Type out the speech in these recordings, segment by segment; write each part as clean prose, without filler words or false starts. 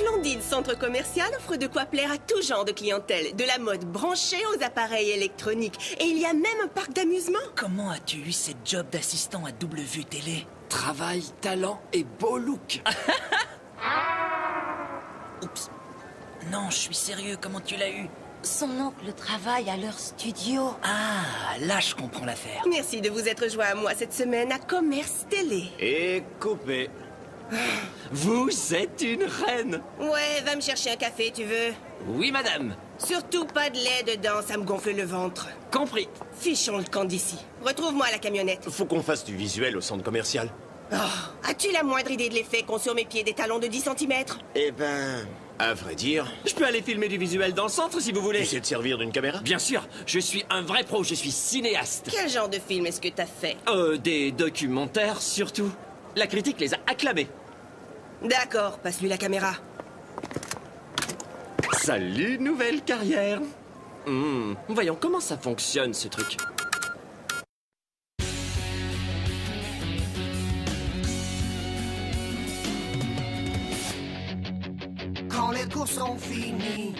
splendide centre commercial offre de quoi plaire à tout genre de clientèle, de la mode branchée aux appareils électroniques. Et il y a même un parc d'amusement. Comment as-tu eu cette job d'assistant à double vue télé? Travail, talent et beau look. Oups. Non, je suis sérieux, comment tu l'as eu? Son oncle travaille à leur studio. Ah, là je comprends l'affaire. Merci de vous être joint à moi cette semaine à Commerce Télé. Et coupé. Vous êtes une reine. Ouais, va me chercher un café, tu veux? Oui, madame. Surtout pas de lait dedans, ça me gonfle le ventre. Compris. Fichons le camp d'ici. Retrouve-moi à la camionnette. Faut qu'on fasse du visuel au centre commercial. Oh, as-tu la moindre idée de l'effet qu'ont sur mes pieds des talons de 10 cm? Eh ben, à vrai dire, Je peux aller filmer du visuel dans le centre si vous voulez. tu sais te servir d'une caméra? Bien sûr, je suis un vrai pro, je suis cinéaste. Quel genre de film est-ce que t'as fait? Des documentaires surtout. La critique les a acclamés. D'accord, passe-lui la caméra. Salut, nouvelle carrière. Voyons, comment ça fonctionne ce truc? Quand les cours sont finis,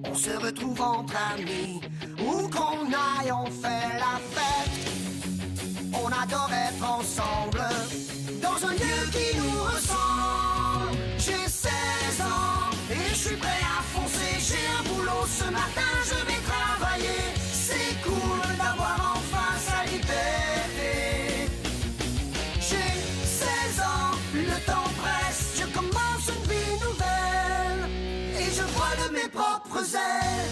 on se retrouve entre amis. Où qu'on aille, on fait la fête. On adore être ensemble, dans un lieu qui nous ressemble. J'ai 16 ans et je suis prêt à foncer. J'ai un boulot ce matin, je vais travailler. C'est cool d'avoir enfin sa liberté. J'ai 16 ans, le temps presse. Je commence une vie nouvelle et je vole de mes propres ailes.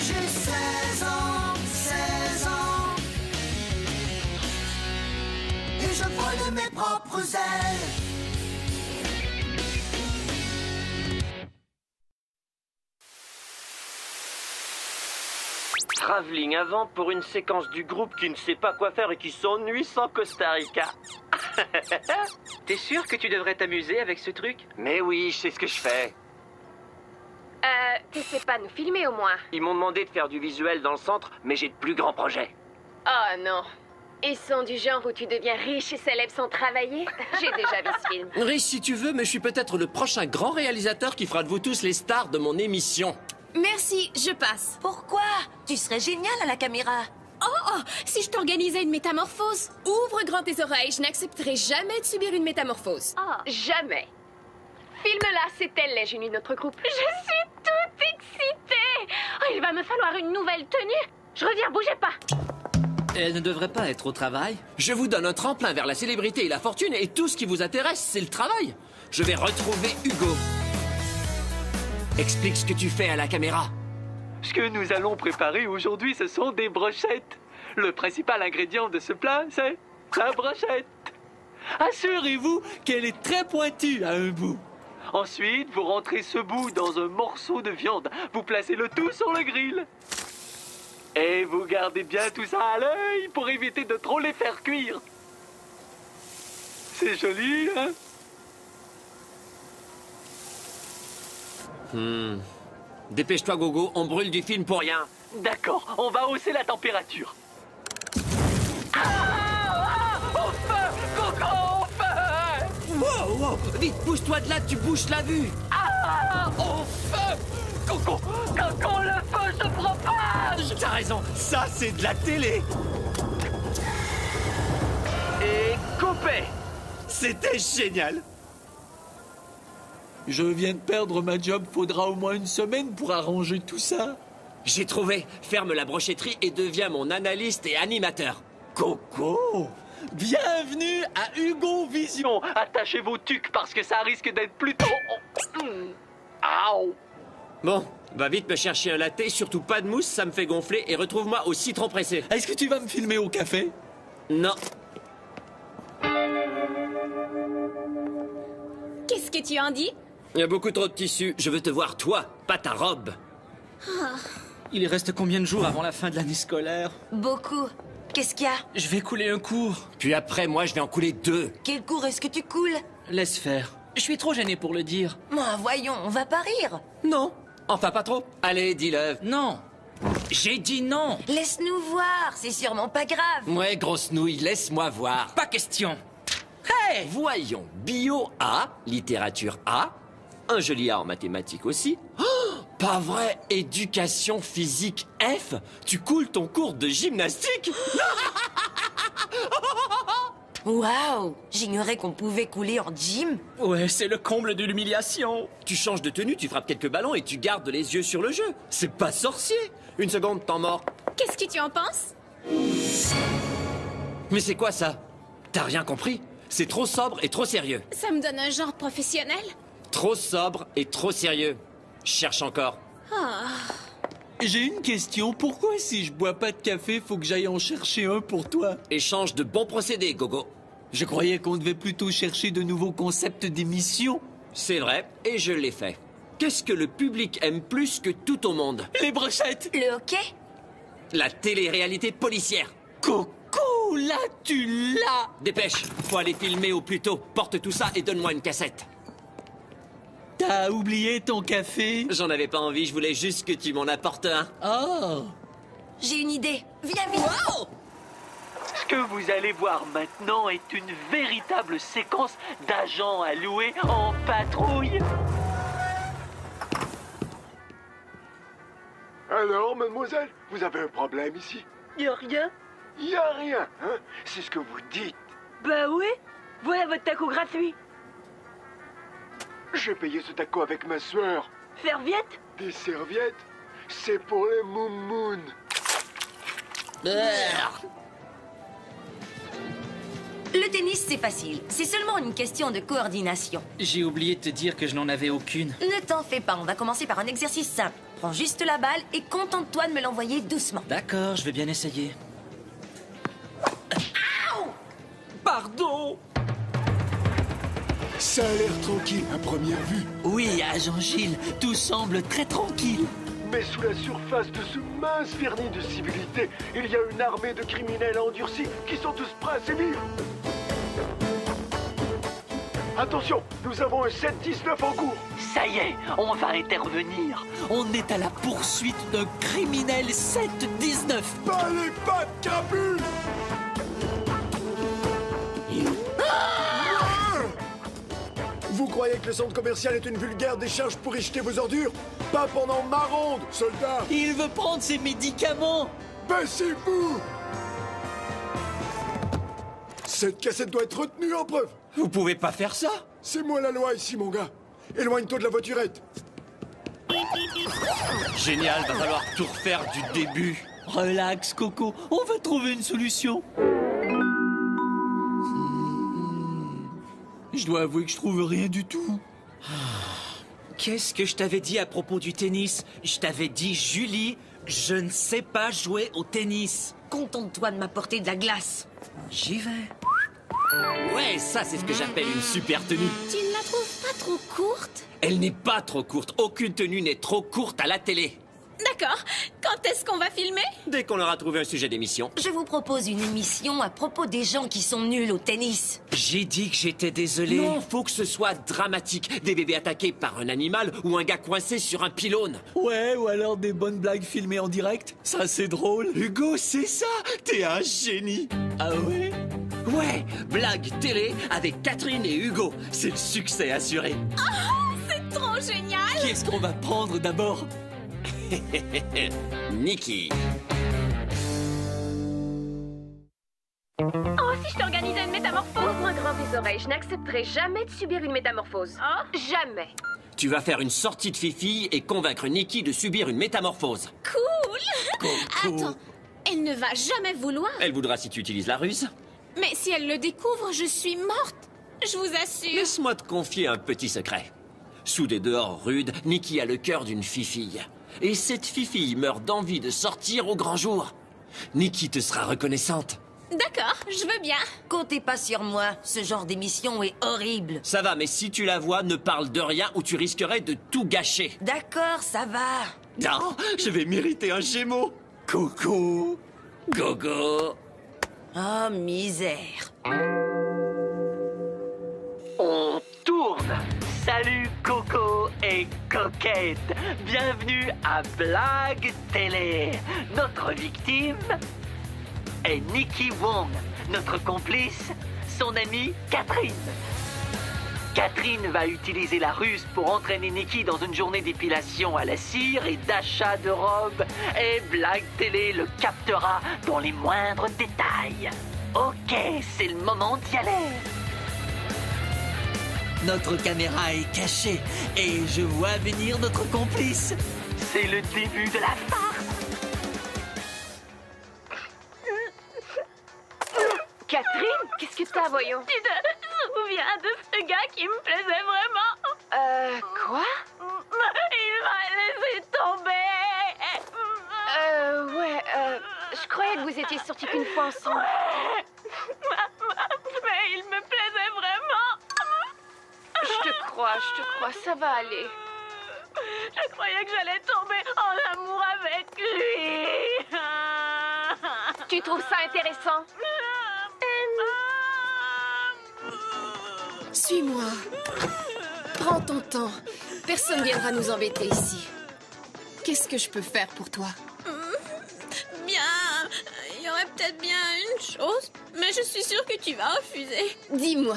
J'ai 16 ans, 16 ans et je vole de mes propres ailes. Travelling avant pour une séquence du groupe qui ne sait pas quoi faire et qui s'ennuie sans Costa Rica. T'es sûr que tu devrais t'amuser avec ce truc? Mais oui, je sais ce que je fais. Tu sais pas nous filmer au moins? Ils m'ont demandé de faire du visuel dans le centre, mais j'ai de plus grands projets. Oh non. Ils sont du genre où tu deviens riche et célèbre sans travailler? J'ai déjà vu ce film. Riche si tu veux, mais je suis peut-être le prochain grand réalisateur qui fera de vous tous les stars de mon émission. Merci, je passe. Pourquoi? Tu serais génial à la caméra. Oh, si je t'organisais une métamorphose, ouvre grand tes oreilles, je n'accepterai jamais de subir une métamorphose. Jamais. Filme-la, c'est elle l'ingénue de notre groupe. Je suis toute excitée. Oh, il va me falloir une nouvelle tenue. Je reviens, bougez pas. Elle ne devrait pas être au travail? Je vous donne un tremplin vers la célébrité et la fortune, et tout ce qui vous intéresse, c'est le travail. Je vais retrouver Hugo. Explique ce que tu fais à la caméra. Ce que nous allons préparer aujourd'hui, ce sont des brochettes. Le principal ingrédient de ce plat, c'est la brochette. Assurez-vous qu'elle est très pointue à un bout. Ensuite, vous rentrez ce bout dans un morceau de viande. Vous placez le tout sur le grill. Et vous gardez bien tout ça à l'œil pour éviter de trop les faire cuire. C'est joli, hein? Dépêche-toi, Gogo, on brûle du film pour rien. D'accord, on va hausser la température. Au feu! Coco, au feu! Wow, vite, bouge-toi de là, tu bouches la vue. Au feu! Coco, quand le feu se propage! T'as raison, ça c'est de la télé. Et coupé. C'était génial. Je viens de perdre ma job, faudra au moins une semaine pour arranger tout ça. J'ai trouvé, ferme la brochetterie et deviens mon analyste et animateur. Coco! Bienvenue à Hugo Vision! Attachez vos tucs parce que ça risque d'être plutôt... Aouh! Bon, va vite me chercher un latte, surtout pas de mousse, ça me fait gonfler, et retrouve-moi au citron pressé. Est-ce que tu vas me filmer au café? Non. Qu'est-ce que tu en dis? Il y a beaucoup trop de tissu, je veux te voir toi, pas ta robe. Il reste combien de jours avant la fin de l'année scolaire? Beaucoup. Qu'est-ce qu'il y a? Je vais couler un cours. Puis après, moi, je vais en couler 2. Quel cours est-ce que tu coules? Laisse faire. Je suis trop gêné pour le dire. Moi, voyons, on va pas rire. Non, enfin pas trop. Allez, dis-le. Non. J'ai dit non. Laisse-nous voir, c'est sûrement pas grave. Ouais, grosse nouille, laisse-moi voir. Pas question. Hey, voyons. Bio A, littérature A, un joli A en mathématiques aussi. Oh, pas vrai. Éducation physique F. Tu coules ton cours de gymnastique? Waouh, j'ignorais qu'on pouvait couler en gym. Ouais, c'est le comble de l'humiliation. Tu changes de tenue, tu frappes quelques ballons et tu gardes les yeux sur le jeu. C'est pas sorcier. Une seconde, temps mort. Qu'est-ce que tu en penses? Mais c'est quoi ça? T'as rien compris? C'est trop sobre et trop sérieux. Ça me donne un genre professionnel? Trop sobre et trop sérieux. Cherche encore. J'ai une question. Pourquoi si je bois pas de café, faut que j'aille en chercher un pour toi? Échange de bons procédés, Gogo. Je croyais qu'on devait plutôt chercher de nouveaux concepts d'émissions. C'est vrai, et je l'ai fait. Qu'est-ce que le public aime plus que tout au monde? Les brochettes! Le hockey? La télé-réalité policière. Coucou, là tu l'as! Dépêche, faut aller filmer au plus tôt. Porte tout ça et donne-moi une cassette. T'as oublié ton café? J'en avais pas envie, je voulais juste que tu m'en apportes un. Oh! J'ai une idée. Viens vite. Wow! Ce que vous allez voir maintenant est une véritable séquence d'agents à louer en patrouille. Alors, mademoiselle, vous avez un problème ici? Y a rien? Y a rien, hein? C'est ce que vous dites. Bah oui. Voilà votre taco gratuit. J'ai payé ce taco avec ma sueur. Serviette? Des serviettes? C'est pour les moumounes. Le tennis, c'est facile. C'est seulement une question de coordination. J'ai oublié de te dire que je n'en avais aucune. Ne t'en fais pas, on va commencer par un exercice simple. Prends juste la balle et contente-toi de me l'envoyer doucement. D'accord, je vais bien essayer. Pardon! Ça a l'air tranquille à première vue. Oui, agent Gilles, tout semble très tranquille. Mais sous la surface de ce mince vernis de civilité, il y a une armée de criminels endurcis qui sont tous prêts à sévir. Attention, nous avons un 7-19 en cours. Ça y est, on va intervenir. On est à la poursuite d'un criminel 7-19. Pas les pattes, crapule! Vous croyez que le centre commercial est une vulgaire décharge pour y jeter vos ordures? Pas pendant ma ronde, soldat! Il veut prendre ses médicaments. Baissez-vous! Cette cassette doit être retenue en preuve. Vous pouvez pas faire ça? C'est moi la loi ici, mon gars. Éloigne-toi de la voiturette. Génial, va falloir tout refaire du début. Relax, Coco, on va trouver une solution. Je dois avouer que je trouve rien du tout. Qu'est-ce que je t'avais dit à propos du tennis? Je t'avais dit, Julie, je ne sais pas jouer au tennis. Contente-toi de m'apporter de la glace. J'y vais. Ouais, ça c'est ce que j'appelle une super tenue. Tu ne la trouves pas trop courte? Elle n'est pas trop courte. Aucune tenue n'est trop courte à la télé. D'accord. Quand est-ce qu'on va filmer? Dès qu'on aura trouvé un sujet d'émission. Je vous propose une émission à propos des gens qui sont nuls au tennis. J'ai dit que j'étais désolé. Non, faut que ce soit dramatique. Des bébés attaqués par un animal ou un gars coincé sur un pylône. Ouais, ou alors des bonnes blagues filmées en direct. Ça, c'est drôle. Hugo, c'est ça. T'es un génie. Ah ouais? Ouais, blague télé avec Catherine et Hugo. C'est le succès assuré. Oh, c'est trop génial! Qui est-ce qu'on va prendre d'abord? Nikki. Oh, si je t'organisais une métamorphose? Ouvre grand tes oreilles, je n'accepterai jamais de subir une métamorphose. Oh? Jamais. Tu vas faire une sortie de fifille et convaincre Nikki de subir une métamorphose. Cool! Attends, elle ne va jamais vouloir. Elle voudra si tu utilises la ruse. Mais si elle le découvre, je suis morte. Je vous assure. Laisse-moi te confier un petit secret. Sous des dehors rudes, Nikki a le cœur d'une fifille. Et cette fifille meurt d'envie de sortir au grand jour. Nikki te sera reconnaissante. D'accord, je veux bien. Comptez pas sur moi, ce genre d'émission est horrible. Ça va, mais si tu la vois, ne parle de rien ou tu risquerais de tout gâcher. D'accord, ça va. Non, je vais mériter un Gémeaux. Coucou. Gogo. Oh, misère. On tourne. Salut Coco et Go. coquette. Bienvenue à Blague Télé. Notre victime est Nikki Wong. Notre complice, son amie Catherine. Catherine va utiliser la ruse pour entraîner Nikki dans une journée d'épilation à la cire et d'achat de robes. Et Blague Télé le captera dans les moindres détails. Ok, c'est le moment d'y aller. Notre caméra est cachée et je vois venir notre complice. C'est le début de la farce. Catherine, qu'est-ce que t'as, voyons? Tu te souviens de ce gars qui me plaisait vraiment? Quoi? Il m'a laissé tomber. Ouais, je croyais que vous étiez sortis qu'une fois ensemble. Mais il me plaisait vraiment. Je te crois, ça va aller. Je croyais que j'allais tomber en amour avec lui. Tu trouves ça intéressant? Suis-moi. Prends ton temps. Personne viendra nous embêter ici. Qu'est-ce que je peux faire pour toi? Bien, il y aurait peut-être bien une chose, mais je suis sûre que tu vas refuser. Dis-moi.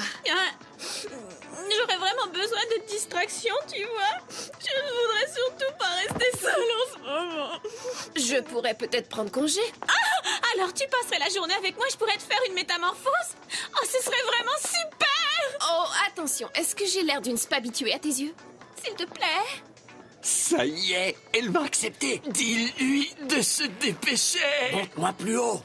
J'aurais vraiment besoin de distraction, tu vois. Je ne voudrais surtout pas rester seule en ce moment. Je pourrais peut-être prendre congé. Ah, alors tu passerais la journée avec moi, je pourrais te faire une métamorphose. Oh, ce serait vraiment super. Oh, attention, est-ce que j'ai l'air d'une spa habituée à tes yeux? S'il te plaît. Ça y est, elle va accepter. Dis-lui de se dépêcher. Monte-moi plus haut.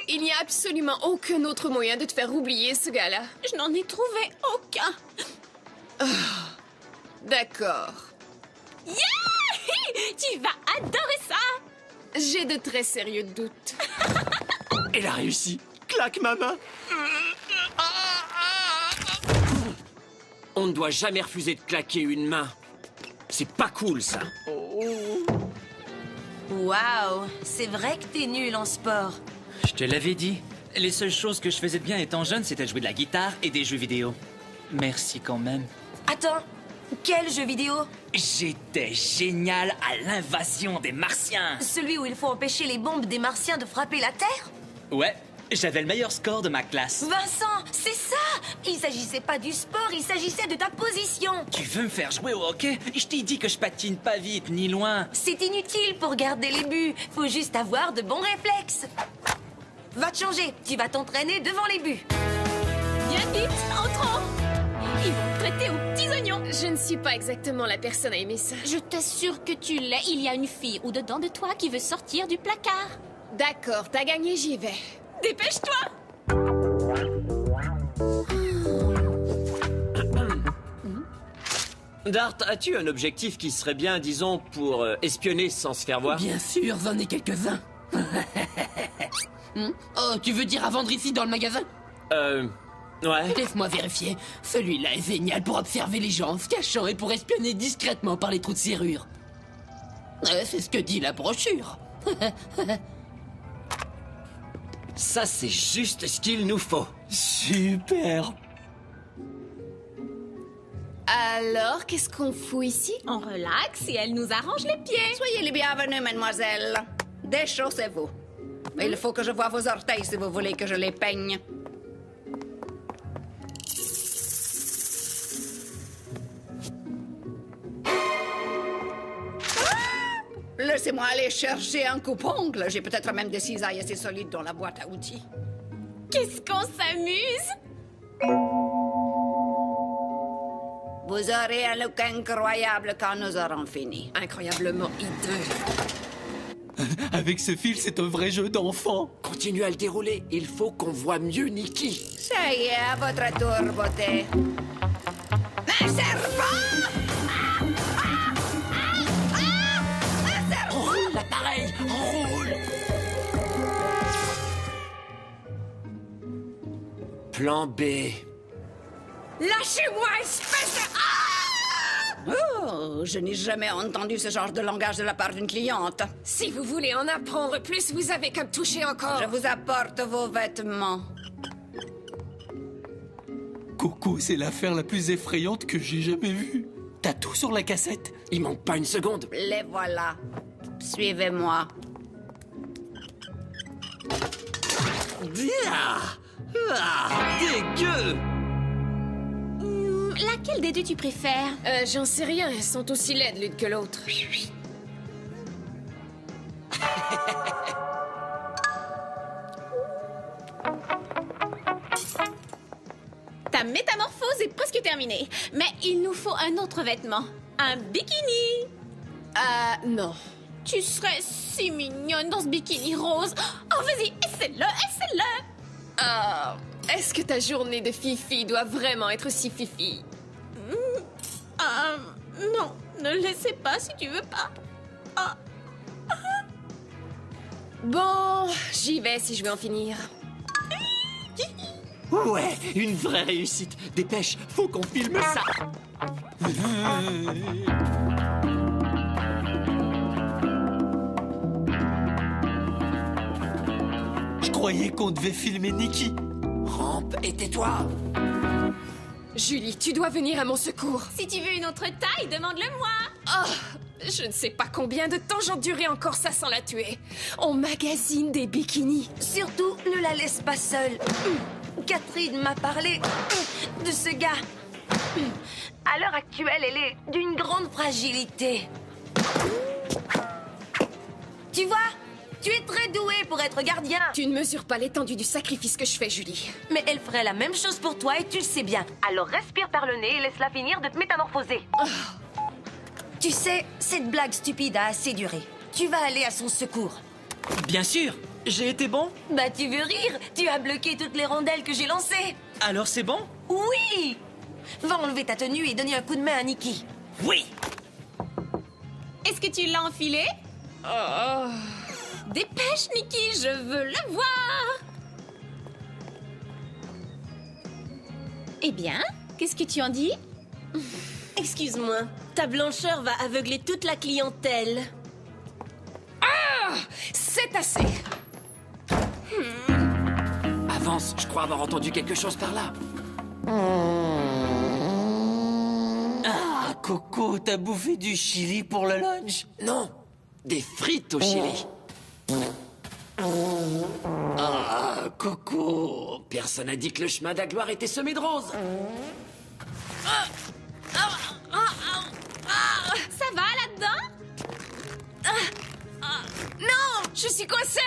Il n'y a absolument aucun autre moyen de te faire oublier ce gars-là. Je n'en ai trouvé aucun. Oh, d'accord. Yeah! Tu vas adorer ça. J'ai de très sérieux doutes. Elle a réussi. Claque ma main. On ne doit jamais refuser de claquer une main. C'est pas cool, ça. Waouh, c'est vrai que t'es nul en sport. Je te l'avais dit. Les seules choses que je faisais de bien étant jeune, c'était jouer de la guitare et des jeux vidéo. Merci quand même. Attends, quel jeu vidéo? J'étais génial à l'invasion des Martiens. Celui où il faut empêcher les bombes des Martiens de frapper la Terre? Ouais, j'avais le meilleur score de ma classe. Vincent, c'est ça! Il s'agissait pas du sport, il s'agissait de ta position. Tu veux me faire jouer au hockey? Je t'ai dit que je patine pas vite, ni loin. C'est inutile pour garder les buts. Faut juste avoir de bons réflexes. Va te changer, tu vas t'entraîner devant les buts. Viens vite, entrons. Ils vont te traiter aux petits oignons. Je ne suis pas exactement la personne à aimer ça. Je t'assure que tu l'es. Il y a une fille au-dedans de toi qui veut sortir du placard. D'accord, t'as gagné, j'y vais. Dépêche-toi. Dart, as-tu un objectif qui serait bien, disons, pour espionner sans se faire voir? Bien sûr, j'en ai quelques-uns. Oh, tu veux dire à vendre ici dans le magasin? Ouais. Laisse-moi vérifier. Celui-là est génial pour observer les gens en se cachant et pour espionner discrètement par les trous de serrure. C'est ce que dit la brochure. Ça, c'est juste ce qu'il nous faut. Super. Alors, qu'est-ce qu'on fout ici? On relaxe et elle nous arrange les pieds. Soyez les bienvenus, mademoiselle. Déchaussez-vous. Il faut que je voie vos orteils si vous voulez que je les peigne. Laissez-moi aller chercher un coupe-ongle. J'ai peut-être même des cisailles assez solides dans la boîte à outils. Qu'est-ce qu'on s'amuse? Vous aurez un look incroyable quand nous aurons fini. Incroyablement hideux. Avec ce fil, c'est un vrai jeu d'enfant. Continue à le dérouler. Il faut qu'on voit mieux Nikki. Ça y est, à votre tour, beauté. Un serpent! Roule l'appareil! Roule! Plan B. Lâchez-moi, espèce de... Oh, je n'ai jamais entendu ce genre de langage de la part d'une cliente. Si vous voulez en apprendre plus, vous avez qu'à me toucher encore. Je vous apporte vos vêtements. Coco, c'est l'affaire la plus effrayante que j'ai jamais vue. T'as tout sur la cassette? Il manque pas une seconde. Les voilà. Suivez-moi. Dégueu! Laquelle des deux tu préfères? J'en sais rien, elles sont aussi laides l'une que l'autre. Ta métamorphose est presque terminée. Mais il nous faut un autre vêtement. Un bikini. Non. Tu serais si mignonne dans ce bikini rose. Oh, vas-y, essaie-le, essaie-le. Est-ce que ta journée de fifi doit vraiment être si fifi? Non, ne le laissez pas si tu veux pas. Bon, j'y vais si je veux en finir. Ouais, une vraie réussite. Dépêche, faut qu'on filme ça. Je croyais qu'on devait filmer Nikki. Rampe, et tais-toi. Julie, tu dois venir à mon secours. Si tu veux une autre taille, demande-le-moi. Oh, je ne sais pas combien de temps j'endurerai encore ça sans la tuer. On magasine des bikinis. Surtout, ne la laisse pas seule. Catherine m'a parlé de ce gars. À l'heure actuelle, elle est d'une grande fragilité. Tu vois, tu es très douée pour être gardien. Tu ne mesures pas l'étendue du sacrifice que je fais, Julie. Mais elle ferait la même chose pour toi et tu le sais bien. Alors respire par le nez et laisse-la finir de te métamorphoser. Tu sais, cette blague stupide a assez duré. Tu vas aller à son secours. Bien sûr. J'ai été bon? Bah tu veux rire? Tu as bloqué toutes les rondelles que j'ai lancées. Alors c'est bon? Oui! Va enlever ta tenue et donner un coup de main à Nikki. Oui! Est-ce que tu l'as enfilé? Oh. Dépêche, Nikki, je veux le voir. Eh bien, qu'est-ce que tu en dis? Excuse-moi, ta blancheur va aveugler toute la clientèle. C'est assez. Avance, je crois avoir entendu quelque chose par là. Ah, Coco, t'as bouffé du chili pour le lunch? Non, des frites au chili. Ah, Coco, personne n'a dit que le chemin de la gloire était semé de roses. Ça va là-dedans? Non, je suis coincée.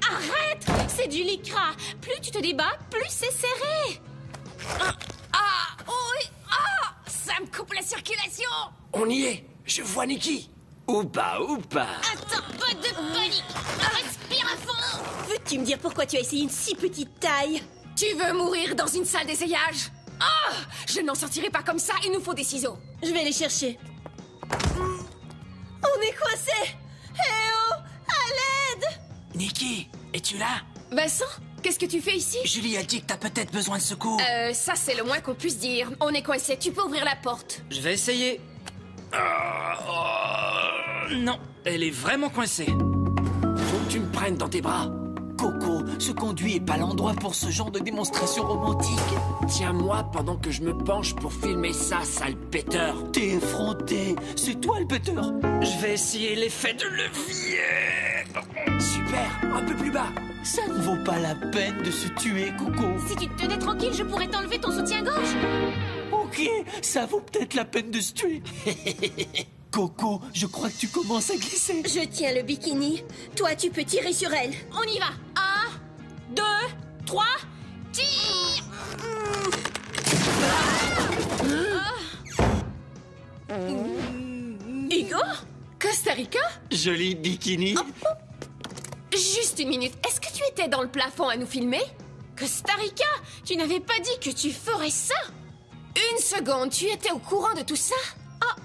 Arrête! C'est du lycra. Plus tu te débats, plus c'est serré. Oui. Ça me coupe la circulation. On y est, je vois Nikki. Oupa, oupa. Attends, pas de panique. Respire à fond. Veux-tu me dire pourquoi tu as essayé une si petite taille? Tu veux mourir dans une salle d'essayage? Je n'en sortirai pas comme ça, il nous faut des ciseaux. Je vais les chercher. On est coincés. Eh oh, à l'aide! Nikki, es-tu là? Vincent, qu'est-ce que tu fais ici? Julie a dit que t'as peut-être besoin de secours. Ça c'est le moins qu'on puisse dire. On est coincés, tu peux ouvrir la porte. Je vais essayer. Non, elle est vraiment coincée. Faut que tu me prennes dans tes bras. Coco, ce conduit est pas l'endroit pour ce genre de démonstration romantique. Tiens-moi pendant que je me penche pour filmer ça, sale péteur. T'es effronté, c'est toi le péteur. Je vais essayer l'effet de levier. Super, un peu plus bas. Ça ne vaut pas la peine de se tuer, Coco. Si tu te tenais tranquille, je pourrais t'enlever ton soutien-gorge. Ok, ça vaut peut-être la peine de se tuer. Coco, je crois que tu commences à glisser. Je tiens le bikini. Toi, tu peux tirer sur elle. On y va. 1, 2, 3, tire! Hugo? Costa Rica? Joli bikini. Juste une minute, est-ce que tu étais dans le plafond à nous filmer? Costa Rica, tu n'avais pas dit que tu ferais ça? Une seconde, tu étais au courant de tout ça? Un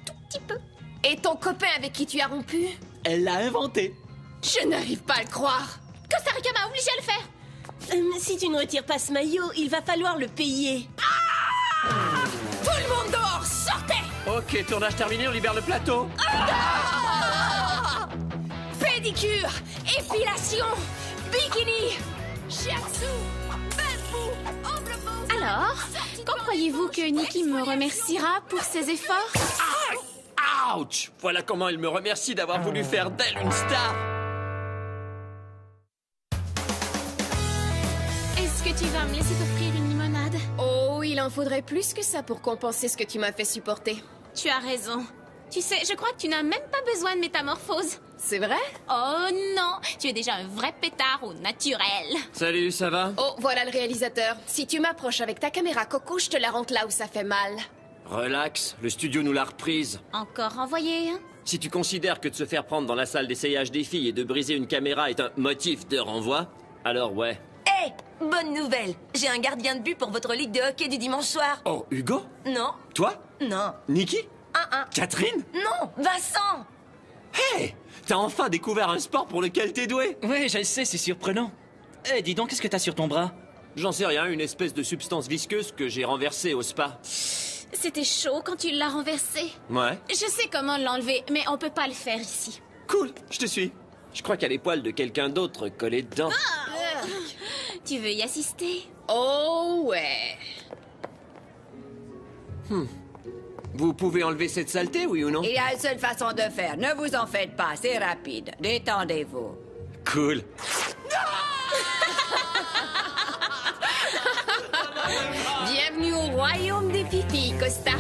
tout petit peu. Et ton copain avec qui tu as rompu? Elle l'a inventé. Je n'arrive pas à le croire. Costa Rica m'a obligé à le faire. Si tu ne retires pas ce maillot, il va falloir le payer. Tout le monde dehors, sortez! Ok, tournage terminé, on libère le plateau. Pédicure, épilation, bikini, shiatsu, bambou, ombre. Alors, quand croyez-vous que Nikki me remerciera pour ses efforts? Ouch! Voilà comment il me remercie d'avoir voulu faire d'elle une star. Est-ce que tu vas me laisser t'offrir une limonade? Oh, il en faudrait plus que ça pour compenser ce que tu m'as fait supporter. Tu as raison. Tu sais, je crois que tu n'as même pas besoin de métamorphose. C'est vrai? Oh non, tu es déjà un vrai pétard au naturel. Salut, ça va? Oh, voilà le réalisateur. Si tu m'approches avec ta caméra Coco, je te la rentre là où ça fait mal. Relax, le studio nous l'a reprise. Encore envoyé, hein? Si tu considères que de se faire prendre dans la salle d'essayage des filles et de briser une caméra est un motif de renvoi, alors ouais. Hé, bonne nouvelle. J'ai un gardien de but pour votre ligue de hockey du dimanche soir. Oh, Hugo? Non. Toi? Non. Nikki? Catherine? Non, Vincent. Hey! T'as enfin découvert un sport pour lequel t'es doué? Ouais, je sais, c'est surprenant. Eh, dis donc, qu'est-ce que t'as sur ton bras? J'en sais rien, une espèce de substance visqueuse que j'ai renversée au spa. C'était chaud quand tu l'as renversé. Ouais. Je sais comment l'enlever, mais on peut pas le faire ici. Cool, je te suis. Je crois qu'il y a les poils de quelqu'un d'autre collés dedans. Tu veux y assister? Oh ouais. Vous pouvez enlever cette saleté, oui ou non? Il y a une seule façon de faire. Ne vous en faites pas, c'est rapide. Détendez-vous. Cool. Bienvenue au royaume des pipis, Costa.